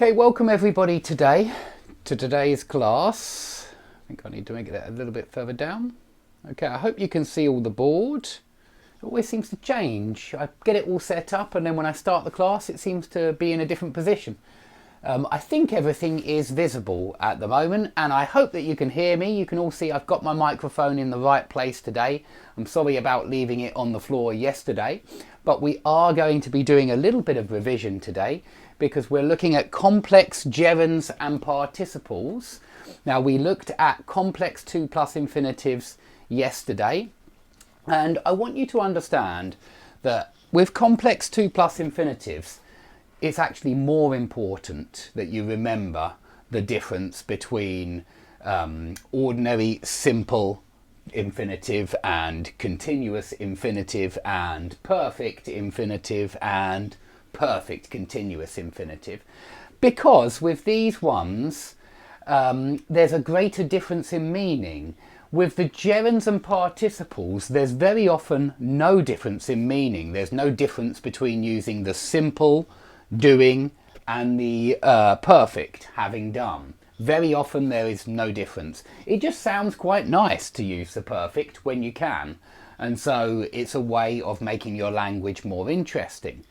Okay, welcome everybody today to today's class. I think I need to make it a little bit further down. Okay, I hope you can see all the board. It always seems to change. I get it all set up and then when I start the class it seems to be in a different position. I think everything is visible at the moment and I hope that you can hear me. You can all see I've got my microphone in the right place today. I'm sorry about leaving it on the floor yesterday, but we are going to be doing a little bit of revision today because we're looking at complex gerunds and participles. Now we looked at complex 2+ infinitives yesterday and I want you to understand that with complex 2+ infinitives it's actually more important that you remember the difference between ordinary simple infinitive and continuous infinitive and perfect infinitive and perfect continuous infinitive, because with these ones there's a greater difference in meaning. With the gerunds and participles there's very often no difference in meaning. There's no difference between using the simple doing and the perfect having done. Very often there is no difference. It just sounds quite nice to use the perfect when you can, and so it's a way of making your language more interesting.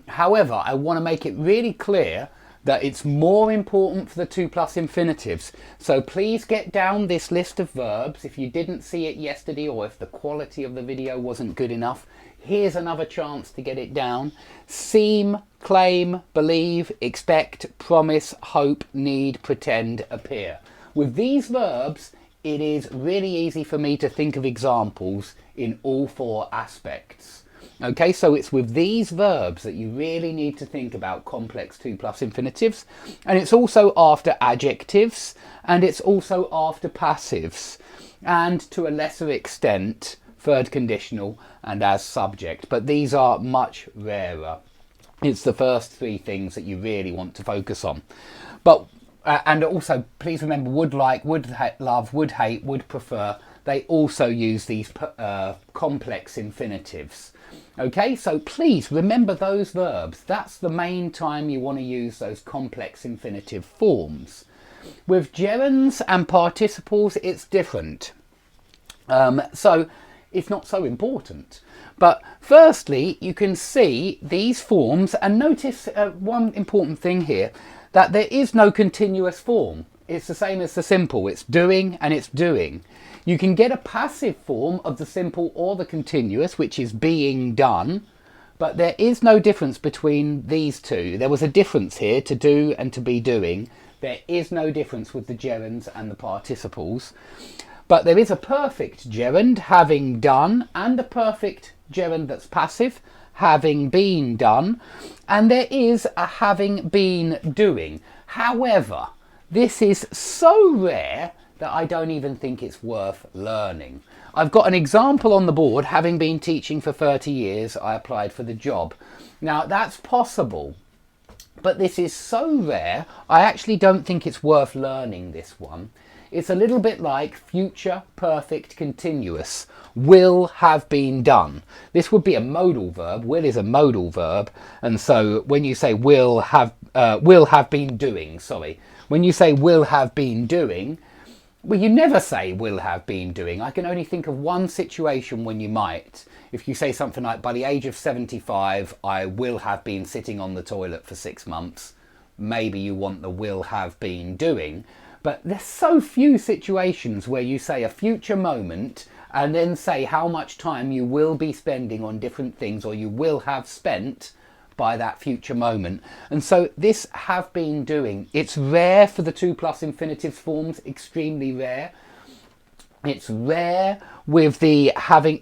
However, I want to make it really clear that it's more important for the 2+ infinitives. So please get down this list of verbs. If you didn't see it yesterday or if the quality of the video wasn't good enough, here's another chance to get it down. Seem, claim, believe, expect, promise, hope, need, pretend, appear. With these verbs, it is really easy for me to think of examples in all 4 aspects. Okay, so it's with these verbs that you really need to think about complex 2+ infinitives, and it's also after adjectives, and it's also after passives, and to a lesser extent third conditional and as subject, but these are much rarer. It's the first 3 things that you really want to focus on. But and also please remember would like, would love, would hate, would prefer, they also use these complex infinitives. Okay, so please remember those verbs. That's the main time you want to use those complex infinitive forms. With gerunds and participles it's different. So it's not so important. But firstly, you can see these forms and notice one important thing here, that there is no continuous form. It's the same as the simple. It's doing and it's doing. You can get a passive form of the simple or the continuous, which is being done, but there is no difference between these two. There was a difference here, to do and to be doing. There is no difference with the gerunds and the participles. But there is a perfect gerund, having done, and a perfect gerund that's passive, having been done, and there is a having been doing. However, this is so rare that I don't even think it's worth learning. I've got an example on the board. Having been teaching for 30 years, I applied for the job. Now that's possible, but this is so rare, I actually don't think it's worth learning this one. It's a little bit like future perfect continuous. Will have been done. This would be a modal verb. Will is a modal verb, and so when you say will have been doing, sorry. When you say will have been doing, well, you never say will have been doing. I can only think of one situation when you might. If you say something like, by the age of 75, I will have been sitting on the toilet for 6 months. Maybe you want the will have been doing. But there's so few situations where you say a future moment and then say how much time you will be spending on different things or you will have spent by that future moment. And so this have been doing, it's rare for the 2+ infinitives forms, extremely rare. It's rare with the having,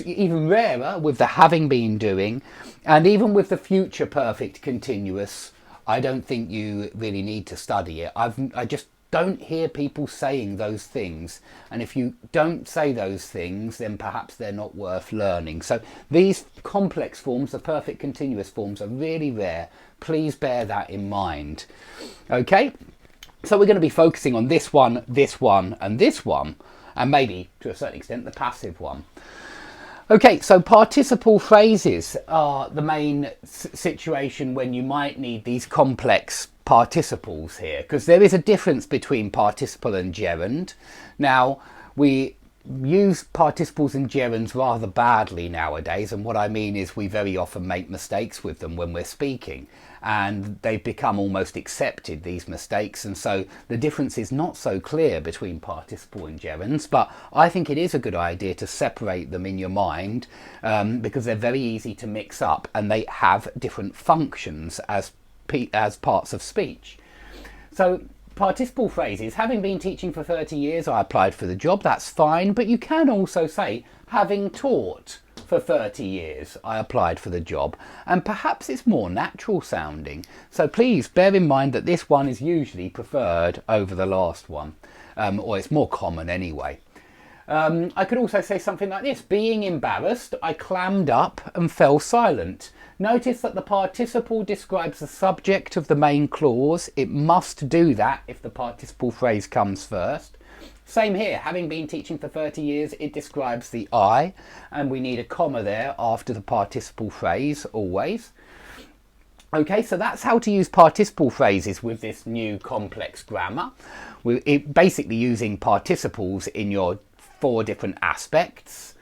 even rarer with the having been doing, and even with the future perfect continuous, I don't think you really need to study it. I just don't hear people saying those things, and if you don't say those things then perhaps they're not worth learning. So these complex forms, the perfect continuous forms, are really rare. Please bear that in mind. Okay, so we're going to be focusing on this one, and this one, and maybe to a certain extent the passive one. Okay, so participle phrases are the main situation when you might need these complex participles here, because there is a difference between participle and gerund. Now, we use participles and gerunds rather badly nowadays, and what I mean is we very often make mistakes with them when we're speaking, and they've become almost accepted, these mistakes, and so the difference is not so clear between participle and gerunds. But I think it is a good idea to separate them in your mind, because they're very easy to mix up and they have different functions as parts of speech. So participle phrases: having been teaching for 30 years, I applied for the job. That's fine, but you can also say, having taught for 30 years, I applied for the job, and perhaps it's more natural sounding. So please bear in mind that this one is usually preferred over the last one, or it's more common anyway. I could also say something like this: being embarrassed, I clammed up and fell silent. Notice that the participle describes the subject of the main clause. It must do that if the participle phrase comes first. Same here, having been teaching for 30 years, it describes the I, and we need a comma there after the participle phrase, always. Okay, so that's how to use participle phrases with this new complex grammar. We're basically using participles in your 4 different aspects.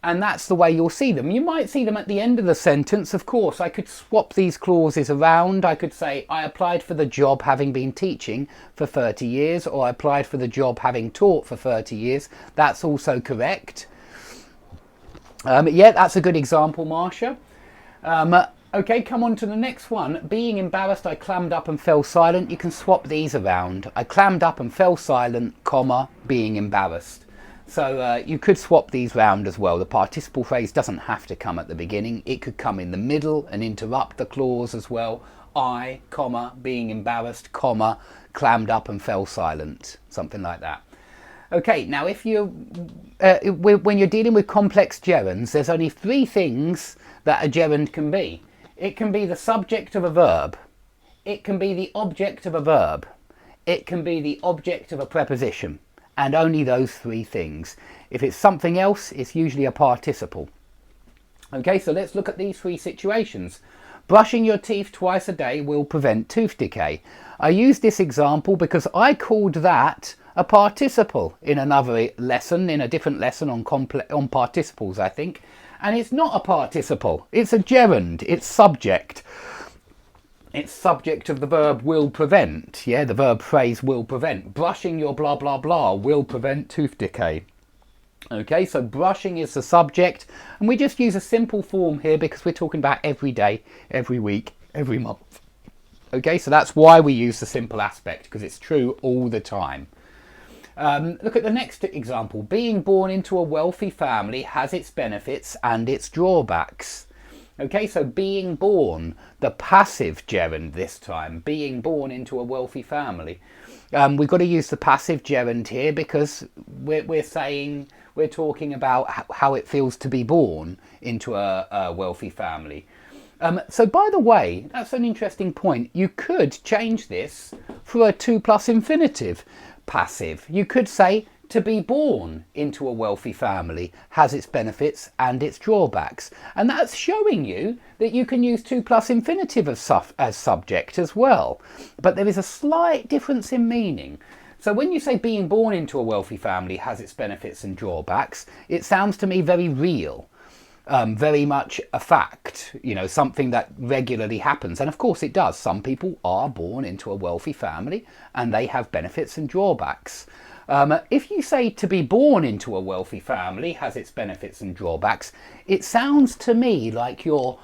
And that's the way you'll see them. You might see them at the end of the sentence. Of course, I could swap these clauses around. I could say, I applied for the job having been teaching for 30 years, or I applied for the job having taught for 30 years. That's also correct. Yeah, that's a good example, Marcia. Okay, come on to the next one. Being embarrassed, I clammed up and fell silent. You can swap these around. I clammed up and fell silent, comma, being embarrassed. So you could swap these round as well. The participle phrase doesn't have to come at the beginning. It could come in the middle and interrupt the clause as well. I, comma, being embarrassed, comma, clammed up and fell silent. Something like that. Okay, now if you when you're dealing with complex gerunds, there's only 3 things that a gerund can be. It can be the subject of a verb. It can be the object of a verb. It can be the object of a preposition. And only those 3 things. If it's something else, it's usually a participle. Okay, so let's look at these 3 situations. Brushing your teeth twice a day will prevent tooth decay. I use this example because I called that a participle in another lesson, in a different lesson on participles, I think. And it's not a participle, it's a gerund, it's subject. It's subject of the verb will prevent. Yeah, the verb phrase will prevent. Brushing your blah blah blah will prevent tooth decay. Okay, so brushing is the subject, and we just use a simple form here because we're talking about every day, every week, every month. Okay, so that's why we use the simple aspect, because it's true all the time. Look at the next example. Being born into a wealthy family has its benefits and its drawbacks. Okay, so being born, the passive gerund this time, being born into a wealthy family. We've got to use the passive gerund here because we're talking about how it feels to be born into a wealthy family. So by the way, that's an interesting point. You could change this for a 2+ infinitive passive. You could say, to be born into a wealthy family has its benefits and its drawbacks. And that's showing you that you can use 2+ infinitive as subject as well. But there is a slight difference in meaning. So when you say being born into a wealthy family has its benefits and drawbacks, it sounds to me very real. Very much a fact, you know, something that regularly happens. And of course it does. Some people are born into a wealthy family and they have benefits and drawbacks. If you say to be born into a wealthy family has its benefits and drawbacks, it sounds to me like you're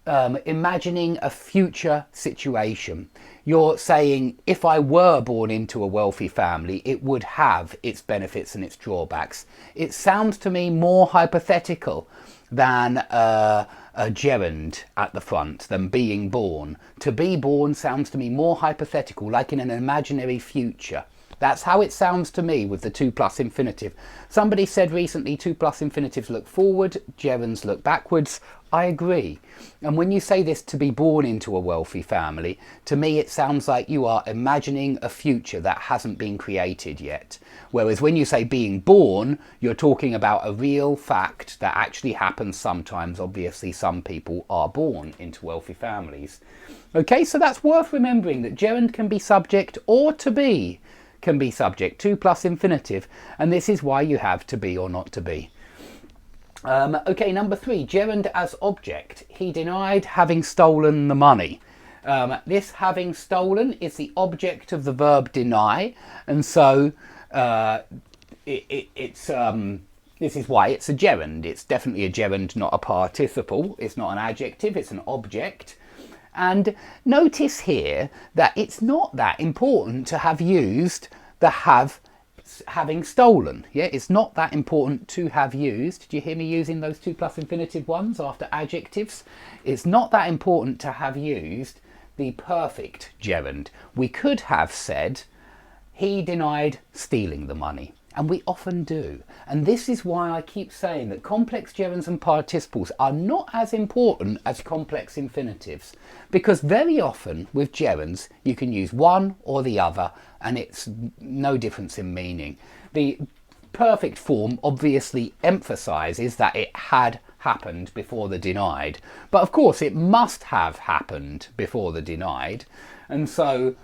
imagining a future situation. You're saying, if I were born into a wealthy family, it would have its benefits and its drawbacks. It sounds to me more hypothetical than a gerund at the front, than being born. To be born sounds to me more hypothetical, like in an imaginary future. That's how it sounds to me with the 2+ infinitive. Somebody said recently 2+ infinitives look forward, gerunds look backwards. I agree. And when you say this, to be born into a wealthy family, to me it sounds like you are imagining a future that hasn't been created yet. Whereas when you say being born, you're talking about a real fact that actually happens sometimes. Obviously, some people are born into wealthy families. Okay, so that's worth remembering, that gerund can be subject or to be can be subject, to plus infinitive, and this is why you have to be or not to be. Okay, number 3, gerund as object. He denied having stolen the money. This having stolen is the object of the verb deny, and so this is why it's a gerund. It's definitely a gerund, not a participle. It's not an adjective, it's an object. And notice here that it's not that important to have used the having stolen. Yeah, it's not that important to have used. Do you hear me using those 2 plus infinitive ones after adjectives? It's not that important to have used the perfect gerund. We could have said he denied stealing the money, and we often do. And this is why I keep saying that complex gerunds and participles are not as important as complex infinitives, because very often with gerunds you can use one or the other and it's no difference in meaning. The perfect form obviously emphasizes that it had happened before the denied, but of course it must have happened before the denied, and so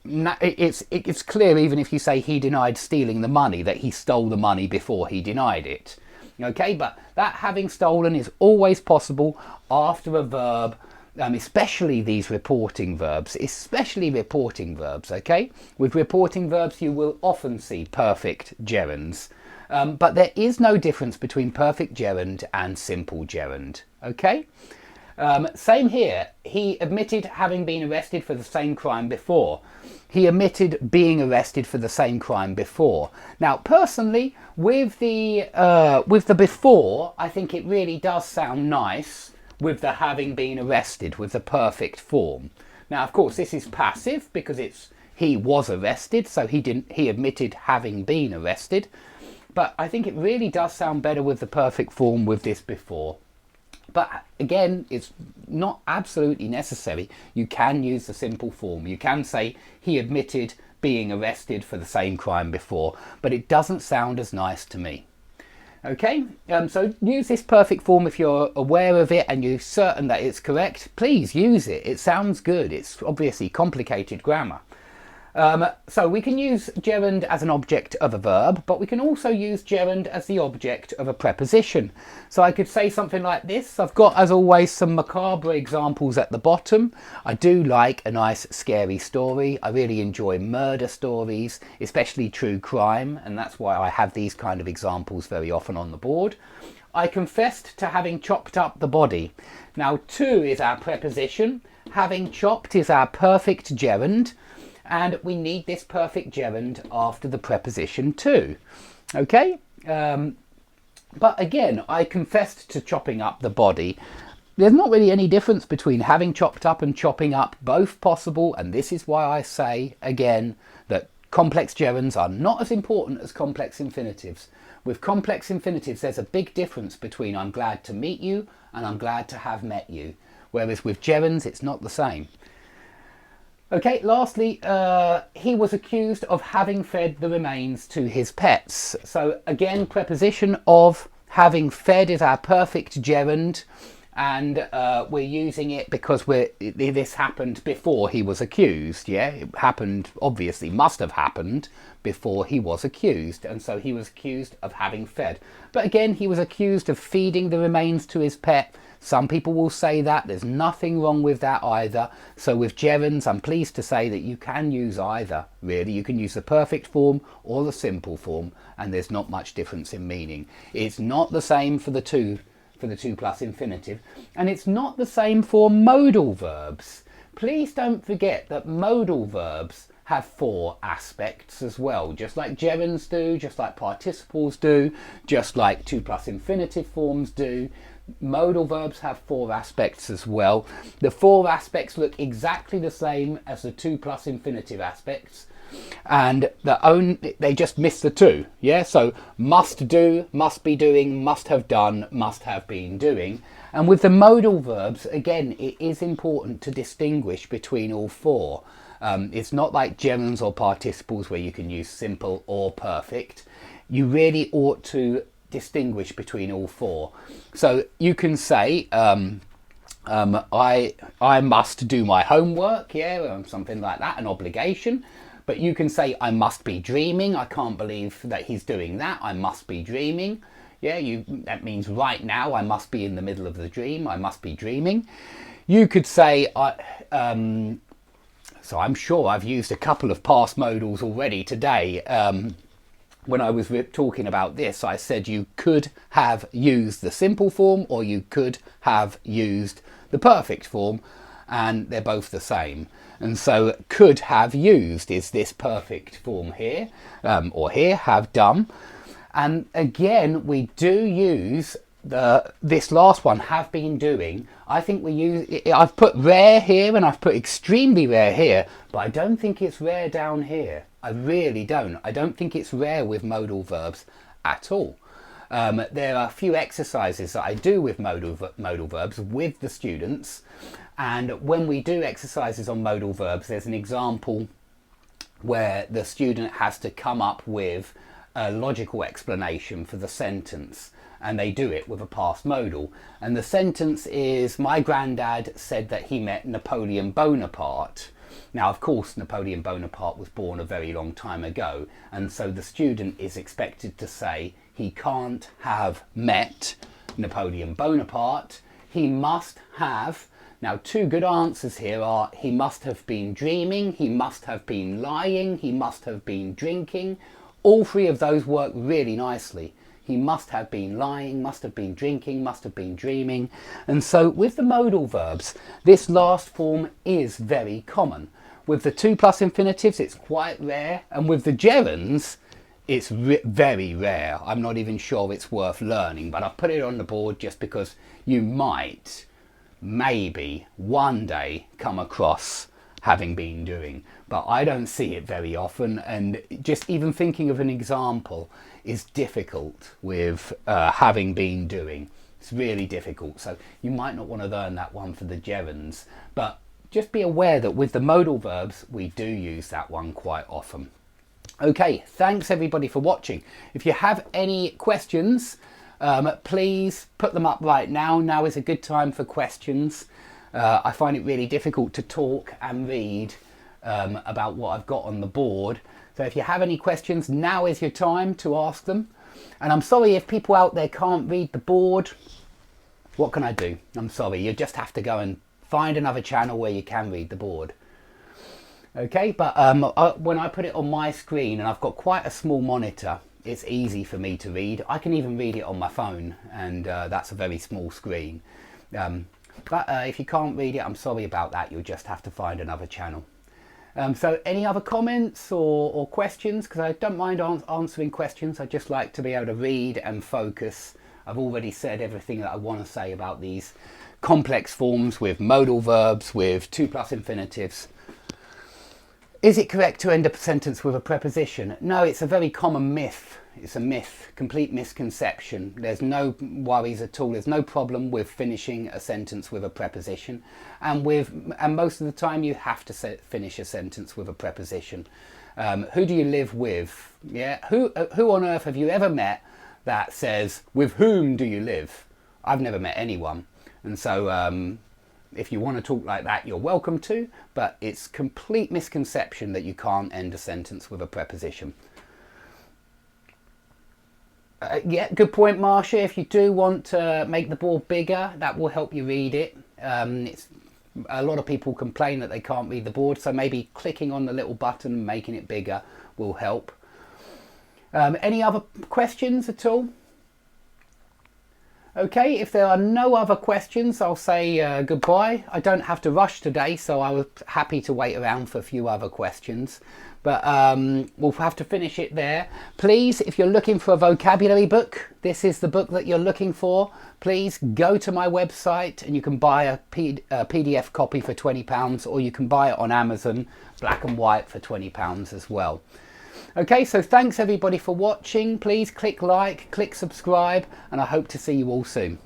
it's clear, even if you say he denied stealing the money, that he stole the money before he denied it. Okay, but that having stolen is always possible after a verb, especially these reporting verbs, okay? With reporting verbs you will often see perfect gerunds, but there is no difference between perfect gerund and simple gerund, okay? Same here. He admitted having been arrested for the same crime before. He admitted being arrested for the same crime before. Now, personally, with the before, I think it really does sound nice with the having been arrested, with the perfect form. Now, of course, this is passive because it's he was arrested, so he admitted having been arrested. But I think it really does sound better with the perfect form with this before. But again, it's not absolutely necessary. You can use the simple form. You can say he admitted being arrested for the same crime before, but it doesn't sound as nice to me. Okay, so use this perfect form if you're aware of it and you're certain that it's correct. Please use it. It sounds good. It's obviously complicated grammar. So we can use gerund as an object of a verb, but we can also use gerund as the object of a preposition. So I could say something like this. I've got, as always, some macabre examples at the bottom. I do like a nice scary story. I really enjoy murder stories, especially true crime, and that's why I have these kind of examples very often on the board. I confessed to having chopped up the body. Now, to is our preposition. Having chopped is our perfect gerund. And we need this perfect gerund after the preposition to. Okay? But again, I confessed to chopping up the body. There's not really any difference between having chopped up and chopping up, both possible, and this is why I say, again, that complex gerunds are not as important as complex infinitives. With complex infinitives, there's a big difference between I'm glad to meet you and I'm glad to have met you. Whereas with gerunds, it's not the same. Okay, lastly, he was accused of having fed the remains to his pets. So again, preposition of having fed is our perfect gerund, and we're using it because this happened before he was accused. Yeah, it happened, obviously must have happened before he was accused, and so he was accused of having fed. But again, he was accused of feeding the remains to his pet. Some people will say that. There's nothing wrong with that either. So with gerunds, I'm pleased to say that you can use either, really. You can use the perfect form or the simple form, and there's not much difference in meaning. It's not the same for the to plus infinitive, and it's not the same for modal verbs. Please don't forget that modal verbs have 4 aspects as well, just like gerunds do, just like participles do, just like to plus infinitive forms do. Modal verbs have 4 aspects as well. The 4 aspects look exactly the same as the to plus infinitive aspects, and they just miss the to. Yeah, so must do, must be doing, must have done, must have been doing, And with the modal verbs, again, it is important to distinguish between all four. It's not like gerunds or participles where you can use simple or perfect. You really ought to distinguish between all four. So you can say, I must do my homework, yeah, something like that, an obligation. But you can say, I must be dreaming. I can't believe that he's doing that. I must be dreaming. Yeah, that means right now I must be in the middle of the dream. I must be dreaming. You could say, so I'm sure I've used a couple of past modals already today. When I was talking about this, I said you could have used the simple form or you could have used the perfect form, and they're both the same. And so could have used is this perfect form here, or here, have done. And again, we do use this last one, have been doing. I think we use, I've put rare here and I've put extremely rare here, but I don't think it's rare down here. I really don't. I don't think it's rare with modal verbs at all. There are a few exercises that I do with modal verbs with the students, and when we do exercises on modal verbs, there's an example where the student has to come up with a logical explanation for the sentence, and they do it with a past modal. And the sentence is, my granddad said that he met Napoleon Bonaparte. Now, of course, Napoleon Bonaparte was born a very long time ago, and so the student is expected to say he can't have met Napoleon Bonaparte. He must have. Now, two good answers here are he must have been dreaming, he must have been lying, he must have been drinking. All three of those work really nicely. He must have been lying, must have been drinking, must have been dreaming. And so with the modal verbs, this last form is very common. With the 2+ infinitives, it's quite rare. And with the gerunds, it's very rare. I'm not even sure it's worth learning, but I've put it on the board just because you might, maybe, one day come across having been doing. But I don't see it very often, and just even thinking of an example is difficult with having been doing. It's really difficult, so you might not want to learn that one for the gerunds, but just be aware that with the modal verbs we do use that one quite often. Okay, thanks everybody for watching. If you have any questions, please put them up right now. Now is a good time for questions. I find it really difficult to talk and read about what I've got on the board. So if you have any questions, now is your time to ask them. And I'm sorry if people out there can't read the board. What can I do? I'm sorry, you just have to go and find another channel where you can read the board. Okay, but when I put it on my screen, and I've got quite a small monitor, it's easy for me to read. I can even read it on my phone, and that's a very small screen. But if you can't read it, I'm sorry about that. You'll just have to find another channel. So any other comments or questions? Because I don't mind answering questions. I just like to be able to read and focus. I've already said everything that I want to say about these complex forms with modal verbs, with 2+ infinitives. Is it correct to end a sentence with a preposition? No, it's a very common myth. It's a myth, complete misconception. There's no worries at all. There's no problem with finishing a sentence with a preposition. And most of the time you have to finish a sentence with a preposition. Who do you live with? Yeah, who on earth have you ever met that says, with whom do you live? I've never met anyone. And so if you want to talk like that, you're welcome to, but it's complete misconception that you can't end a sentence with a preposition. Yeah, good point, Marcia. If you do want to make the board bigger, that will help you read it. A lot of people complain that they can't read the board, so maybe clicking on the little button and making it bigger will help. Any other questions at all? Okay, if there are no other questions, I'll say goodbye. I don't have to rush today, so I was happy to wait around for a few other questions. But we'll have to finish it there. Please, if you're looking for a vocabulary book, this is the book that you're looking for. Please go to my website and you can buy a PDF copy for £20, or you can buy it on Amazon, black and white, for £20 as well. Okay, so thanks everybody for watching. Please click like, click subscribe, and I hope to see you all soon.